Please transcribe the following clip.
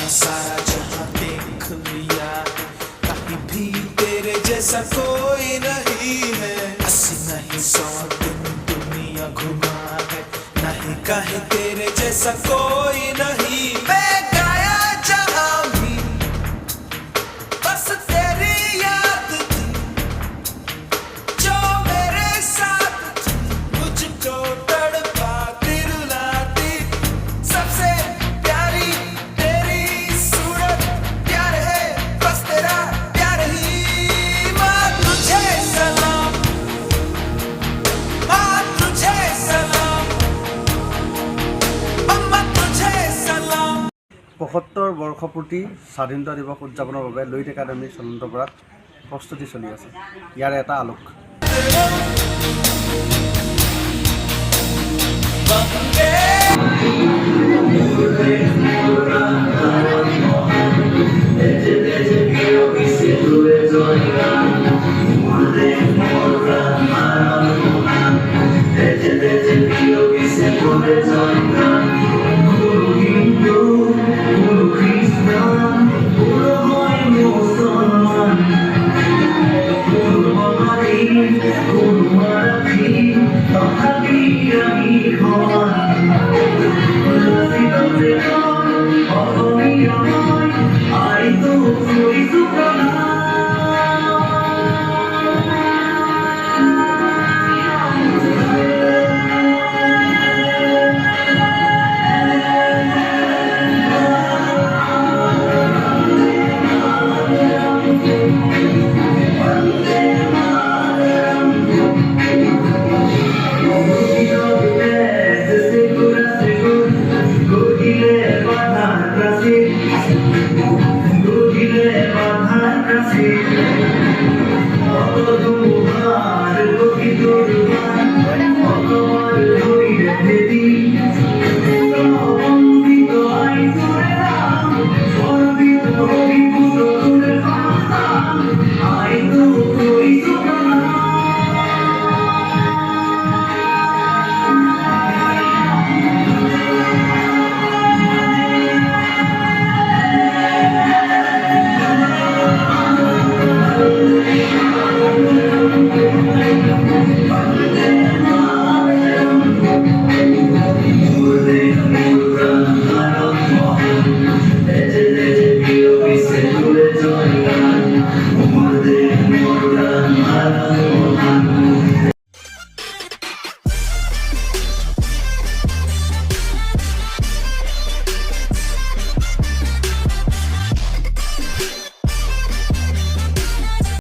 सारा जहां देख लिया, कहीं भी तेरे जैसा कोई नहीं है। 80 नहीं 100 दिन दुनिया घुमा है, नहीं कहीं तेरे जैसा कोई नहीं। मैं गाया जहां भी बस तेरी याद थी, जो मेरे साथ थी, मुझको तड़पाती रुलाती। सबसे प्यारी तेरी सूरत, प्यार है बस तेरा प्यार ही। माँ तुझे सलाम, माँ तुझे सलाम, अम्मा तुझे सलाम। ৭৫ বৰ্ষপূৰ্তি স্বাধীনতা দিৱস উদযাপনৰ বাবে লুইট একাডেমী চন্দ্ৰপৰাত প্ৰস্তুতি চলি আছে। ইয়াৰ এটা আলোক Gracias.